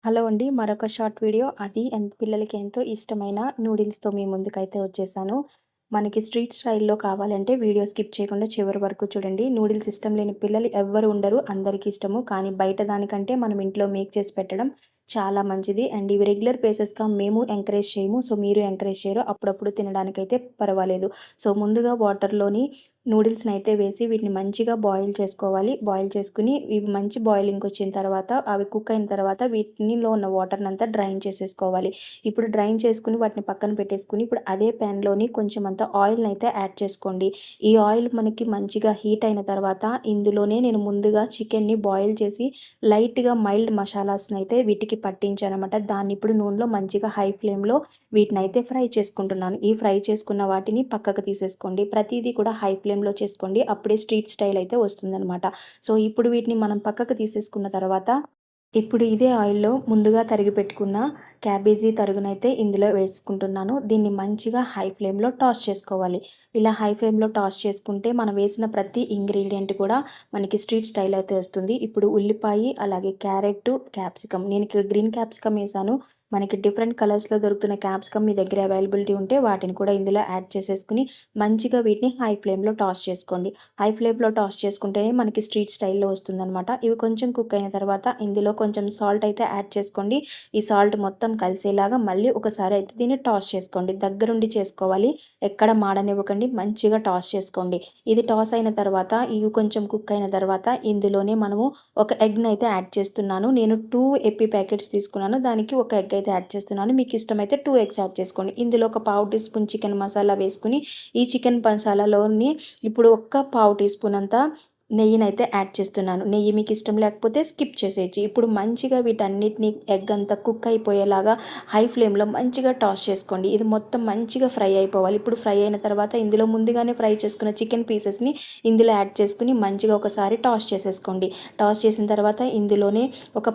Hello అండి. మరొక short video అది పిల్లలకి ఎంతో ఇష్టమైన నూడిల్స్‌తో మీ ముందుకైతే వచ్చేసాను. మనకి స్ట్రీట్ స్టైల్‌లో కావాలంటే వీడియో స్కిప్ చేయకుండా చివరి వరకు చూడండి. నూడిల్స్ ఇష్టం లేని పిల్లలు ఎవ్వరు ఉండరు. అందరికీ ఇష్టము. కానీ బయట దానికంటే మనం ఇంట్లో మేక్ చేసి పెట్టడం చాలా మంచిది. అండ్ ఇవి రెగ్యులర్ బేసిస్‌గా మేము ఎంకరేజ్ చేయము. సో, మీరు ఎంకరేజ్ చేయరు. అప్పుడప్పుడు తినడానికైతే పర్వాలేదు. సో, ముందుగా వాటర్‌లోని నూడిల్స్‌నైతే వేసి వీటిని మంచిగా బాయిల్ చేసుకోవాలి. బాయిల్ చేసుకొని ఇవి మంచి బాయిలింగ్‌కొచ్చిన తర్వాత అవి కుక్ అయిన తర్వాత వీటినిలో ఉన్న వాటర్‌నంతా డ్రైన్ చేసేసుకోవాలి. ఇప్పుడు డ్రైన్ చేసుకొని వాటిని పక్కన పెట్టేసుకొని ఇప్పుడు అదే ప్యాన్‌లోని కొంచెం అంత ఆయిల్‌నైతే యాడ్ చేసుకోండి. ఈ ఆయిల్ మనకి మంచిగా హీట్ అయిన తర్వాత ఇందులోనే నేను ముందుగా చికెన్‌ని బాయిల్ చేసి లైట్‌గా మైల్డ్ మసాలాస్‌నైతే వీటికి పట్టించాననమాట. దాన్ని ఇప్పుడు నూనెలో మంచిగా హై ఫ్లేమ్‌లో వీటినైతే ఫ్రై చేసుకుంటున్నాను. ఈ ఫ్రై చేసుకున్న వాటిని పక్కకు తీసేసుకోండి. ప్రతీదీ కూడా హై ఫ్లేమ్‌లో చేసుకోండి. అప్పుడే స్ట్రీట్ స్టైల్ అయితే వస్తుందనమాట. సో, ఇప్పుడు వీటిని మనం పక్కకు తీసేసుకున్న తర్వాత ఇప్పుడు ఇదే ఆయిల్‌లో ముందుగా తరిగి పెట్టుకున్న క్యాబేజీ తరుగునైతే ఇందులో వేసుకుంటున్నాను. దీన్ని మంచిగా హై ఫ్లేమ్‌లో టాస్ చేసుకోవాలి. ఇలా హై ఫ్లేమ్‌లో టాస్ చేసుకుంటే మనం వేసిన ప్రతి ఇంగ్రీడియెంట్ కూడా మనకి స్ట్రీట్ స్టైల్ అయితే వస్తుంది. ఇప్పుడు ఉల్లిపాయి, అలాగే క్యారెట్టు, క్యాప్సికమ్ నేను ఇక్కడ గ్రీన్ క్యాప్సికమ్ ఏసాను. మనకి డిఫరెంట్ కలర్స్‌లో దొరుకుతున్న క్యాప్సికమ్ మీ దగ్గర అవైలబిలిటీ ఉంటే వాటిని కూడా ఇందులో యాడ్ చేసేసుకొని మంచిగా వీటిని హై ఫ్లేమ్‌లో టాస్ చేసుకోండి. హై ఫ్లేమ్‌లో టాస్ చేసుకుంటేనే మనకి స్ట్రీట్ స్టైల్‌లో వస్తుందనమాట. ఇవి కొంచెం కుక్ అయిన తర్వాత ఇందులో కొంచెం సాల్ట్ అయితే యాడ్ చేసుకోండి. ఈ సాల్ట్ మొత్తం కలిసేలాగా మళ్ళీ ఒకసారి అయితే దీన్ని టాస్ చేసుకోండి. దగ్గరుండి చేసుకోవాలి. ఎక్కడ మాడనివ్వకండి. మంచిగా టాస్ చేసుకోండి. ఇది టాస్ అయిన తర్వాత ఇవి కొంచెం కుక్ అయిన తర్వాత ఇందులోనే మనము ఒక ఎగ్‌నైతే యాడ్ చేస్తున్నాను. నేను 2 ఎప్పీ ప్యాకెట్స్ తీసుకున్నాను. దానికి ఒక ఎగ్ అయితే యాడ్ చేస్తున్నాను. మీకు ఇష్టమైతే 2 ఎగ్స్ యాడ్ చేసుకోండి. ఇందులో ఒక పావు టీ స్పూన్ చికెన్ మసాలా వేసుకొని ఈ చికెన్ మసాలాలోని ఇప్పుడు ఒక్క పావు టీ స్పూన్ అంతా నెయ్యినైతే యాడ్ చేస్తున్నాను. నెయ్యి మీకు ఇష్టం లేకపోతే స్కిప్ చేసేయచ్చు. ఇప్పుడు మంచిగా వీటన్నిటిని ఎగ్ అంతా కుక్ అయిపోయేలాగా హై ఫ్లేమ్‌లో మంచిగా టాస్ చేసుకోండి. ఇది మొత్తం మంచిగా ఫ్రై అయిపోవాలి. ఇప్పుడు ఫ్రై అయిన తర్వాత ఇందులో ముందుగానే ఫ్రై చేసుకున్న చికెన్ పీసెస్‌ని ఇందులో యాడ్ చేసుకొని మంచిగా ఒకసారి టాస్ చేసేసుకోండి. టాస్ చేసిన తర్వాత ఇందులోనే ఒక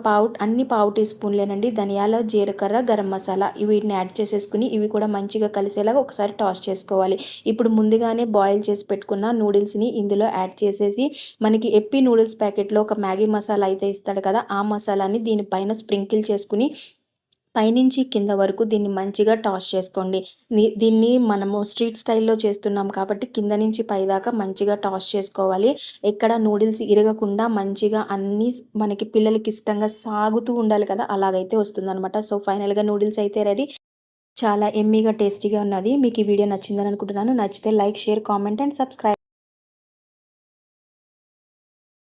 పావు టీ స్పూన్లేనండి ధనియాల, జీలకర్ర, గరం మసాలా వీటిని యాడ్ చేసేసుకొని ఇవి కూడా మంచిగా కలిసేలాగా ఒకసారి టాస్ చేసుకోవాలి. ఇప్పుడు ముందుగానే బాయిల్ చేసి పెట్టుకున్న నూడిల్స్‌ని ఇందులో యాడ్ చేసేసి మనకి ఎప్పీ నూడిల్స్ ప్యాకెట్‌లో ఒక మ్యాగీ మసాలా అయితే ఇస్తాడు కదా! ఆ మసాలాని దీనిపైన స్ప్రింకిల్ చేసుకొని పైనుంచి కింద వరకు దీన్ని మంచిగా టాస్ చేసుకోండి. దీన్ని మనము స్ట్రీట్ స్టైల్‌లో చేస్తున్నాం కాబట్టి కింద నుంచి పైదాకా మంచిగా టాస్ చేసుకోవాలి. ఎక్కడ నూడిల్స్ ఇరగకుండా మంచిగా అన్నీ మనకి పిల్లలకి ఇష్టంగా సాగుతూ ఉండాలి కదా! అలాగైతే వస్తుందనమాట. సో, ఫైనల్‌గా నూడిల్స్ అయితే రెడీ. చాలా యమ్మీగా, టేస్టీగా ఉన్నది. మీకు ఈ వీడియో నచ్చిందని అనుకుంటున్నాను. నచ్చితే like, share, comment and subscribe.